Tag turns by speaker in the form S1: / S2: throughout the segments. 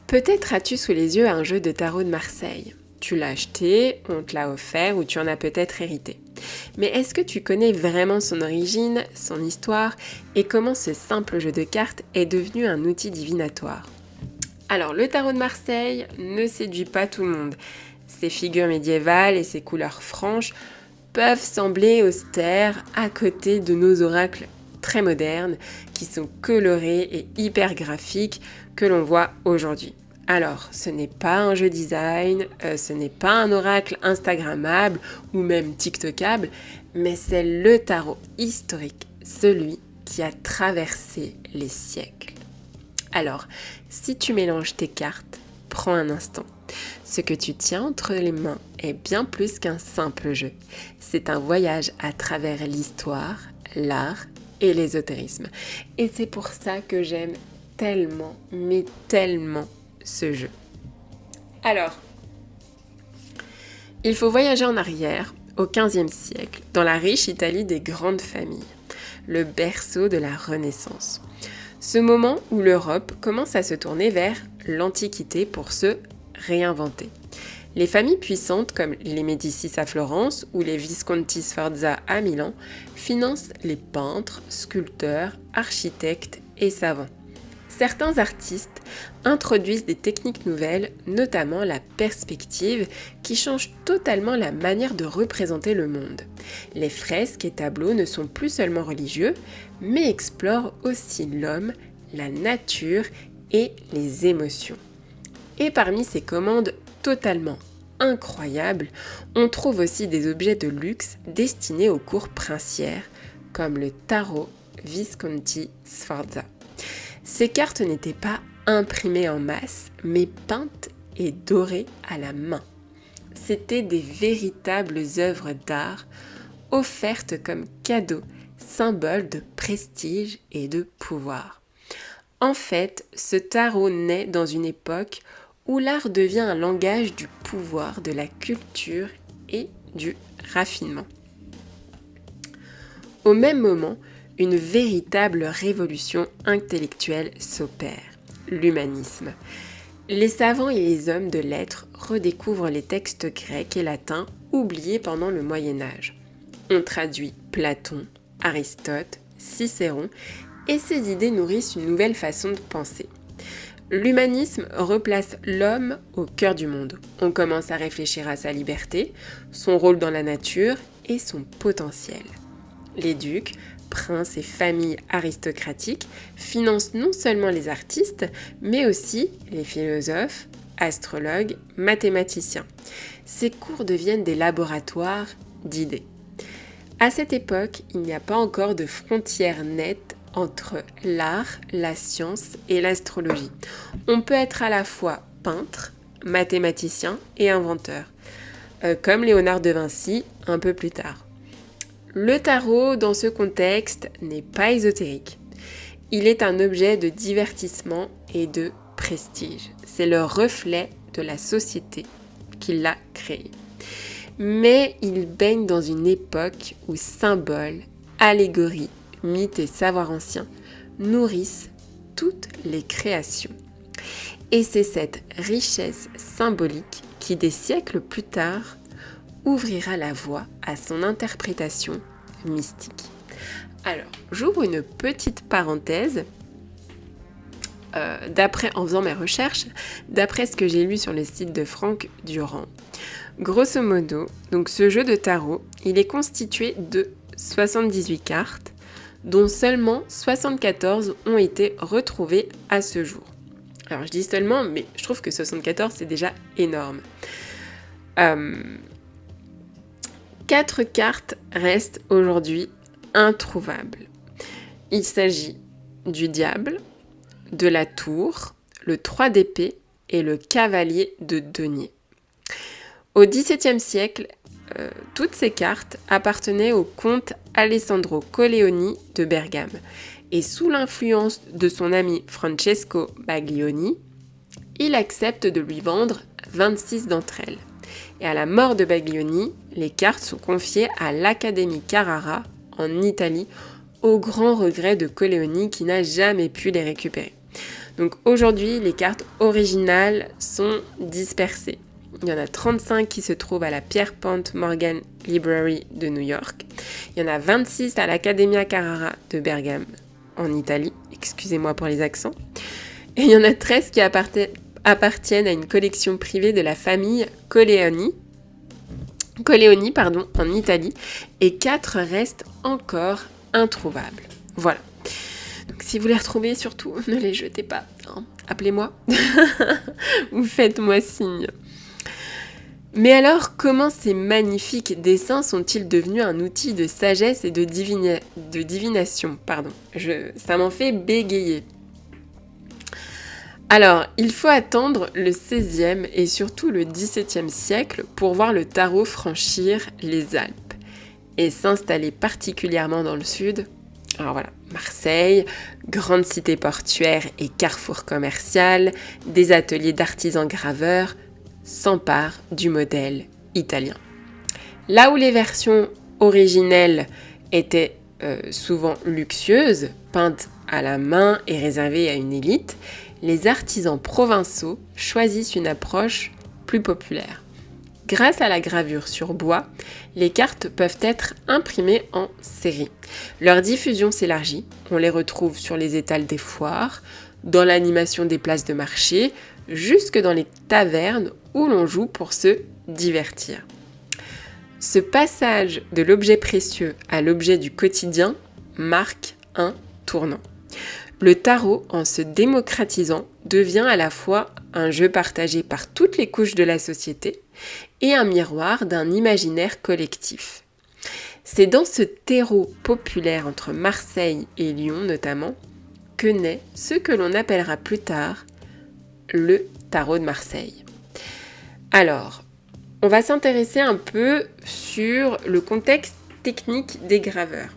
S1: Peut-être as-tu sous les yeux un jeu de tarot de Marseille. Tu l'as acheté, on te l'a offert ou tu en as peut-être hérité. Mais est-ce que tu connais vraiment son origine, son histoire et comment ce simple jeu de cartes est devenu un outil divinatoire? Alors, le tarot de Marseille ne séduit pas tout le monde. Ses figures médiévales et ses couleurs franches peuvent sembler austères à côté de nos oracles très modernes qui sont colorés et hyper graphiques que l'on voit aujourd'hui. Alors, ce n'est pas un jeu design, ce n'est pas un oracle instagrammable ou même tiktokable, mais c'est le tarot historique, celui qui a traversé les siècles. Alors, si tu mélanges tes cartes, prends un instant. Ce que tu tiens entre les mains est bien plus qu'un simple jeu. C'est un voyage à travers l'histoire, l'art et l'ésotérisme. Et c'est pour ça que j'aime tellement, mais tellement ce jeu. Alors, il faut voyager en arrière, au XVe siècle, dans la riche Italie des grandes familles, le berceau de la Renaissance. Ce moment où l'Europe commence à se tourner vers l'Antiquité pour se réinventer. Les familles puissantes comme les Médicis à Florence ou les Visconti Sforza à Milan financent les peintres, sculpteurs, architectes et savants. Certains artistes introduisent des techniques nouvelles, notamment la perspective, qui change totalement la manière de représenter le monde. Les fresques et tableaux ne sont plus seulement religieux, mais explorent aussi l'homme, la nature et les émotions. Et parmi ces commandes totalement incroyables, on trouve aussi des objets de luxe destinés aux cours princières, comme le tarot Visconti Sforza. Ces cartes n'étaient pas imprimées en masse, mais peintes et dorées à la main. C'étaient des véritables œuvres d'art offertes comme cadeaux, symboles de prestige et de pouvoir. En fait, ce tarot naît dans une époque où l'art devient un langage du pouvoir, de la culture et du raffinement. Au même moment, une véritable révolution intellectuelle s'opère, l'humanisme. Les savants et les hommes de lettres redécouvrent les textes grecs et latins oubliés pendant le Moyen-Âge. On traduit Platon, Aristote, Cicéron et ces idées nourrissent une nouvelle façon de penser. L'humanisme replace l'homme au cœur du monde. On commence à réfléchir à sa liberté, son rôle dans la nature et son potentiel. Les ducs, princes et familles aristocratiques financent non seulement les artistes, mais aussi les philosophes, astrologues, mathématiciens. Ces cours deviennent des laboratoires d'idées. À cette époque, il n'y a pas encore de frontières nettes entre l'art, la science et l'astrologie. On peut être à la fois peintre, mathématicien et inventeur, comme Léonard de Vinci un peu plus tard. Le tarot, dans ce contexte, n'est pas ésotérique. Il est un objet de divertissement et de prestige. C'est le reflet de la société qui l'a créé. Mais il baigne dans une époque où symboles, allégories, mythes et savoirs anciens nourrissent toutes les créations. Et c'est cette richesse symbolique qui, des siècles plus tard, ouvrira la voie à son interprétation mystique. Alors, j'ouvre une petite parenthèse. En faisant mes recherches, d'après ce que j'ai lu sur le site de Franck Durand, grosso modo, donc ce jeu de tarot, il est constitué de 78 cartes, dont seulement 74 ont été retrouvées à ce jour. Alors je dis seulement, mais je trouve que 74 c'est déjà énorme. 4 cartes restent aujourd'hui introuvables. Il s'agit du diable, de la tour, le 3 d'épée et le cavalier de denier. Au XVIIe siècle, toutes ces cartes appartenaient au comte Alessandro Colleoni de Bergame et sous l'influence de son ami Francesco Baglioni, il accepte de lui vendre 26 d'entre elles. Et à la mort de Baglioni, les cartes sont confiées à l'Académie Carrara en Italie, au grand regret de Colleoni qui n'a jamais pu les récupérer. Donc aujourd'hui, les cartes originales sont dispersées. Il y en a 35 qui se trouvent à la Pierpont Morgan Library de New York. Il y en a 26 à l'Accademia Carrara de Bergame, en Italie. Excusez-moi pour les accents. Et il y en a 13 qui appartiennent à une collection privée de la famille Colleoni, en Italie. Et 4 restent encore introuvables. Voilà. Donc si vous les retrouvez, surtout, ne les jetez pas. Hein. Appelez-moi ou faites-moi signe. Mais alors, comment ces magnifiques dessins sont-ils devenus un outil de sagesse et de divination ? Ça m'en fait bégayer. Alors, il faut attendre le XVIe et surtout le XVIIe siècle pour voir le tarot franchir les Alpes et s'installer particulièrement dans le sud. Alors voilà, Marseille, grande cité portuaire et carrefour commercial, des ateliers d'artisans graveurs, s'empare du modèle italien. Là où les versions originelles étaient souvent luxueuses, peintes à la main et réservées à une élite, les artisans provençaux choisissent une approche plus populaire. Grâce à la gravure sur bois, les cartes peuvent être imprimées en série. Leur diffusion s'élargit, on les retrouve sur les étals des foires, dans l'animation des places de marché, jusque dans les tavernes où l'on joue pour se divertir. Ce passage de l'objet précieux à l'objet du quotidien marque un tournant. Le tarot, en se démocratisant, devient à la fois un jeu partagé par toutes les couches de la société et un miroir d'un imaginaire collectif. C'est dans ce terreau populaire entre Marseille et Lyon notamment que naît ce que l'on appellera plus tard le tarot de Marseille. Alors, on va s'intéresser un peu sur le contexte technique des graveurs.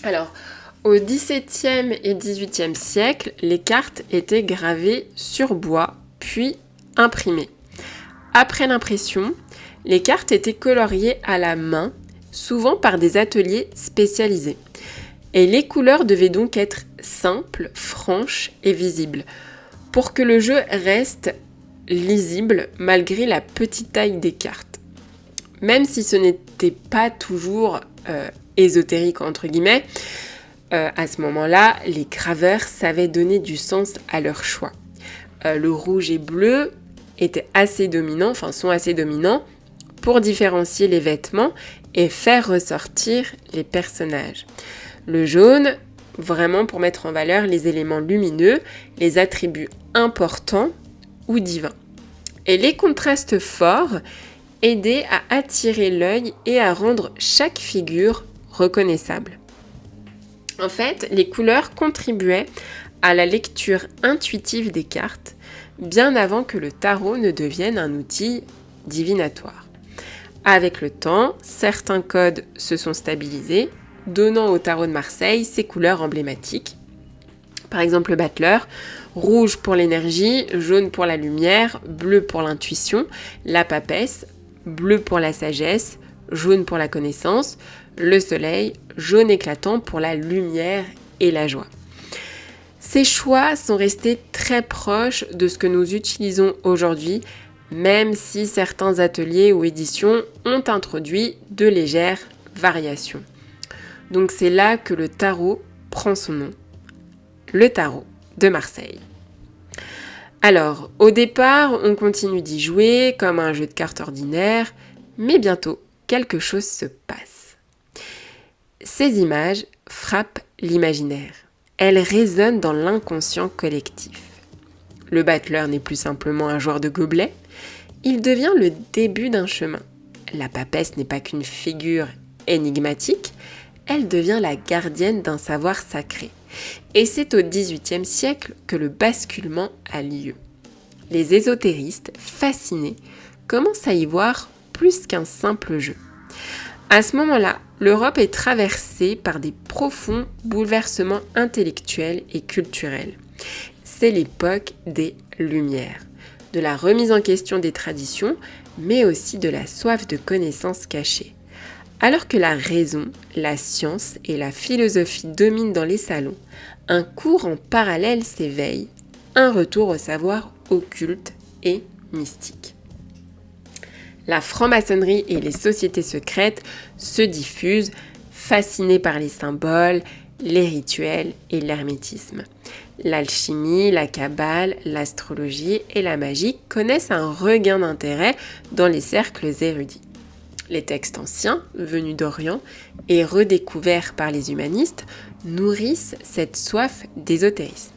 S1: Alors, au XVIIe et XVIIIe siècle, les cartes étaient gravées sur bois, puis imprimées. Après l'impression, les cartes étaient coloriées à la main, souvent par des ateliers spécialisés. Et les couleurs devaient donc être simples, franches et visibles, pour que le jeu reste lisible malgré la petite taille des cartes. Même si ce n'était pas toujours ésotérique entre guillemets, à ce moment-là, les graveurs savaient donner du sens à leur choix. Le rouge et bleu sont assez dominants pour différencier les vêtements et faire ressortir les personnages. Le jaune, vraiment pour mettre en valeur les éléments lumineux, les attributs importants ou divins. Et les contrastes forts aidaient à attirer l'œil et à rendre chaque figure reconnaissable. En fait, les couleurs contribuaient à la lecture intuitive des cartes, bien avant que le tarot ne devienne un outil divinatoire. Avec le temps, certains codes se sont stabilisés, donnant au tarot de Marseille ses couleurs emblématiques. Par exemple le battleur, rouge pour l'énergie, jaune pour la lumière, bleu pour l'intuition, la papesse, bleu pour la sagesse, jaune pour la connaissance, le soleil, jaune éclatant pour la lumière et la joie. Ces choix sont restés très proches de ce que nous utilisons aujourd'hui, même si certains ateliers ou éditions ont introduit de légères variations. Donc c'est là que le tarot prend son nom, le tarot de Marseille. Alors, au départ, on continue d'y jouer comme un jeu de cartes ordinaire, mais bientôt, quelque chose se passe. Ces images frappent l'imaginaire. Elles résonnent dans l'inconscient collectif. Le battleur n'est plus simplement un joueur de gobelets, il devient le début d'un chemin. La papesse n'est pas qu'une figure énigmatique, elle devient la gardienne d'un savoir sacré. Et c'est au XVIIIe siècle que le basculement a lieu. Les ésotéristes, fascinés, commencent à y voir plus qu'un simple jeu. À ce moment-là, l'Europe est traversée par des profonds bouleversements intellectuels et culturels. C'est l'époque des Lumières, de la remise en question des traditions, mais aussi de la soif de connaissances cachées. Alors que la raison, la science et la philosophie dominent dans les salons, un courant parallèle s'éveille, un retour au savoir occulte et mystique. La franc-maçonnerie et les sociétés secrètes se diffusent, fascinées par les symboles, les rituels et l'hermétisme. L'alchimie, la kabbale, l'astrologie et la magie connaissent un regain d'intérêt dans les cercles érudits. Les textes anciens, venus d'Orient et redécouverts par les humanistes, nourrissent cette soif d'ésotérisme.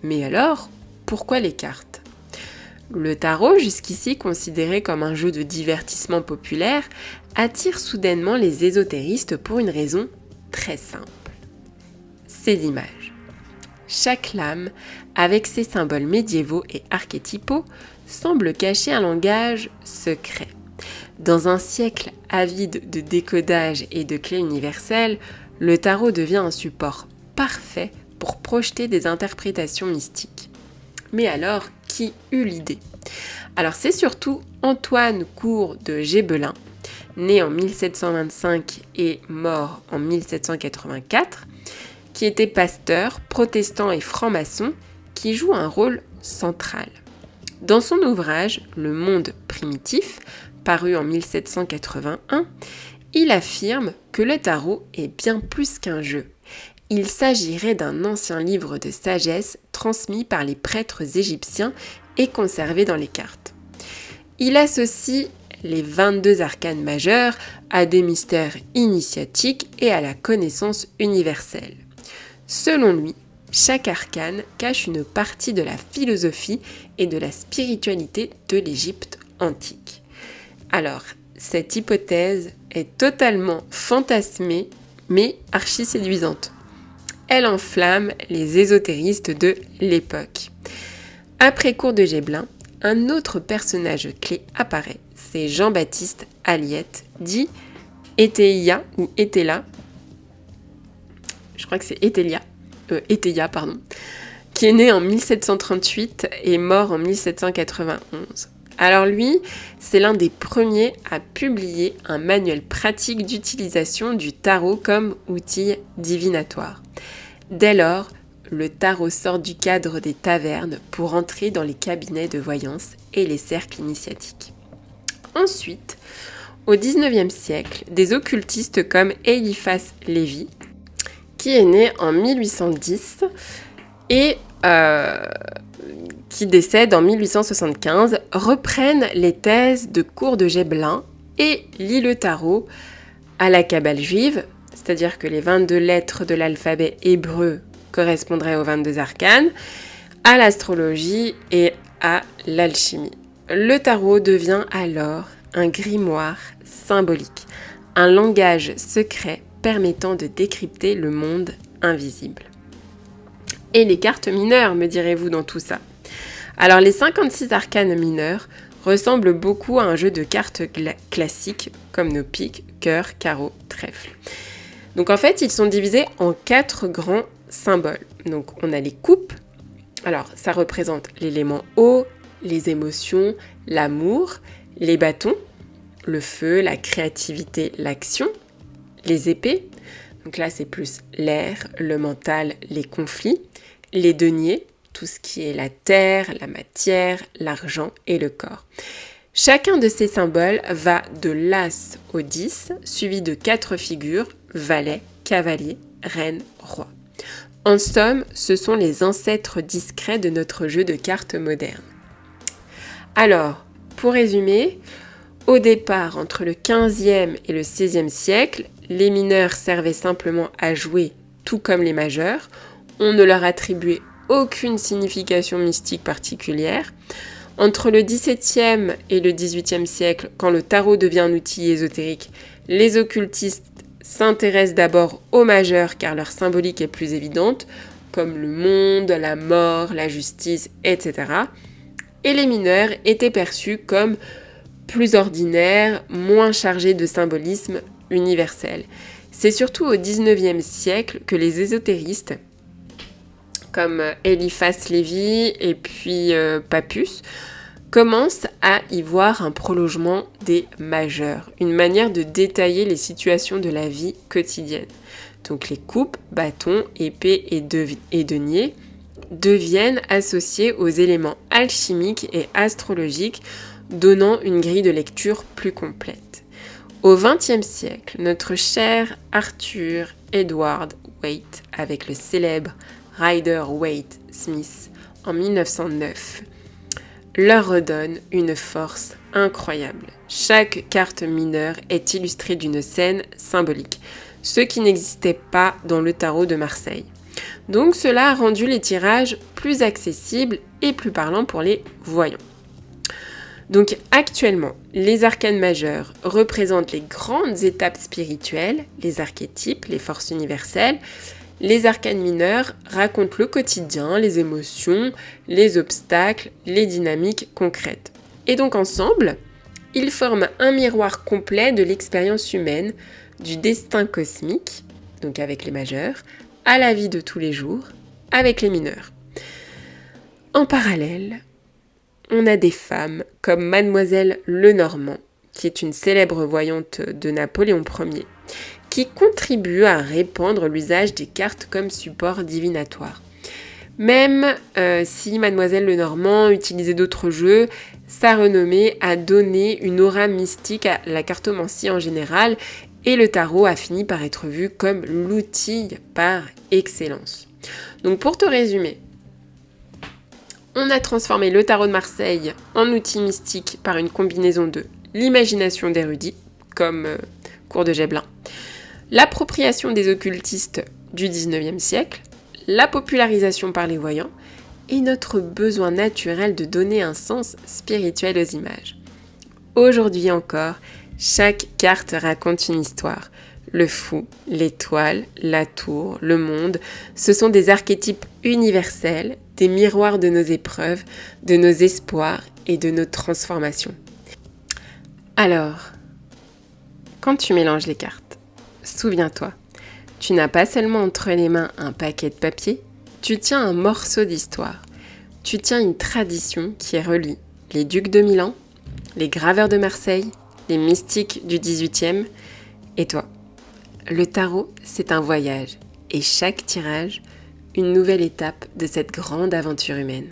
S1: Mais alors, pourquoi les cartes ? Le tarot, jusqu'ici considéré comme un jeu de divertissement populaire, attire soudainement les ésotéristes pour une raison très simple. Ces images. Chaque lame, avec ses symboles médiévaux et archétypaux, semble cacher un langage secret. Dans un siècle avide de décodage et de clés universelles, le tarot devient un support parfait pour projeter des interprétations mystiques. Mais alors, qui eut l'idée ? Alors c'est surtout Antoine Court de Gébelin, né en 1725 et mort en 1784, qui était pasteur, protestant et franc-maçon, qui joue un rôle central. Dans son ouvrage « Le monde primitif », paru en 1781, il affirme que le tarot est bien plus qu'un jeu. Il s'agirait d'un ancien livre de sagesse transmis par les prêtres égyptiens et conservé dans les cartes. Il associe les 22 arcanes majeurs à des mystères initiatiques et à la connaissance universelle. Selon lui, chaque arcane cache une partie de la philosophie et de la spiritualité de l'Égypte antique. Alors, cette hypothèse est totalement fantasmée, mais archi-séduisante. Elle enflamme les ésotéristes de l'époque. Après Court de Gébelin, un autre personnage clé apparaît, c'est Jean-Baptiste Aliette, dit Étéia ou Étéla, je crois que c'est Étélia, qui est né en 1738 et mort en 1791. Alors lui, c'est l'un des premiers à publier un manuel pratique d'utilisation du tarot comme outil divinatoire. Dès lors, le tarot sort du cadre des tavernes pour entrer dans les cabinets de voyance et les cercles initiatiques. Ensuite, au XIXe siècle, des occultistes comme Eliphas Lévi, qui est né en 1810 et qui décède en 1875, reprennent les thèses de Court de Gébelin et lient le tarot à la Kabbale juive, c'est-à-dire que les 22 lettres de l'alphabet hébreu correspondraient aux 22 arcanes, à l'astrologie et à l'alchimie. Le tarot devient alors un grimoire symbolique, un langage secret permettant de décrypter le monde invisible. Et les cartes mineures, me direz-vous dans tout ça ? Alors les 56 arcanes mineurs ressemblent beaucoup à un jeu de cartes classiques comme nos piques, cœur, carreau, trèfle. Donc en fait, ils sont divisés en 4 grands symboles. Donc on a les coupes. Alors ça représente l'élément eau, les émotions, l'amour, les bâtons, le feu, la créativité, l'action, les épées. Donc là, c'est plus l'air, le mental, les conflits, les deniers, tout ce qui est la terre, la matière, l'argent et le corps. Chacun de ces symboles va de l'as au 10, suivi de 4 figures, valet, cavalier, reine, roi. En somme, ce sont les ancêtres discrets de notre jeu de cartes moderne. Alors, pour résumer, au départ, entre le 15e et le 16e siècle, les mineurs servaient simplement à jouer, tout comme les majeurs. On ne leur attribuait aucune signification mystique particulière. Entre le 17e et le 18e siècle, quand le tarot devient un outil ésotérique, les occultistes s'intéressent d'abord aux majeurs car leur symbolique est plus évidente, comme le monde, la mort, la justice, etc. Et les mineurs étaient perçus comme plus ordinaires, moins chargés de symbolisme universel. C'est surtout au 19e siècle que les ésotéristes, comme Eliphas Lévi et puis Papus, commencent à y voir un prolongement des majeurs, une manière de détailler les situations de la vie quotidienne. Donc les coupes, bâtons, épées et deniers deviennent associés aux éléments alchimiques et astrologiques, donnant une grille de lecture plus complète. Au XXe siècle, notre cher Arthur Edward Waite, avec le célèbre Rider-Waite-Smith en 1909, leur redonne une force incroyable. Chaque carte mineure est illustrée d'une scène symbolique, ce qui n'existait pas dans le tarot de Marseille. Donc cela a rendu les tirages plus accessibles et plus parlants pour les voyants. Donc actuellement, les arcanes majeures représentent les grandes étapes spirituelles, les archétypes, les forces universelles. Les arcanes mineures racontent le quotidien, les émotions, les obstacles, les dynamiques concrètes. Et donc ensemble, ils forment un miroir complet de l'expérience humaine, du destin cosmique, donc avec les majeurs, à la vie de tous les jours, avec les mineurs. En parallèle, on a des femmes comme Mademoiselle Lenormand, qui est une célèbre voyante de Napoléon Ier, qui contribue à répandre l'usage des cartes comme support divinatoire. Même si Mademoiselle Lenormand utilisait d'autres jeux, sa renommée a donné une aura mystique à la cartomancie en général et le tarot a fini par être vu comme l'outil par excellence. Donc pour te résumer, on a transformé le tarot de Marseille en outil mystique par une combinaison de l'imagination d'érudits, comme Cour de Gébelin, l'appropriation des occultistes du XIXe siècle, la popularisation par les voyants et notre besoin naturel de donner un sens spirituel aux images. Aujourd'hui encore, chaque carte raconte une histoire. Le fou, l'étoile, la tour, le monde, ce sont des archétypes universels, des miroirs de nos épreuves, de nos espoirs et de nos transformations. Alors, quand tu mélanges les cartes, souviens-toi, tu n'as pas seulement entre les mains un paquet de papier, tu tiens un morceau d'histoire. Tu tiens une tradition qui relie les ducs de Milan, les graveurs de Marseille, les mystiques du XVIIIe et toi. Le tarot, c'est un voyage et chaque tirage, une nouvelle étape de cette grande aventure humaine.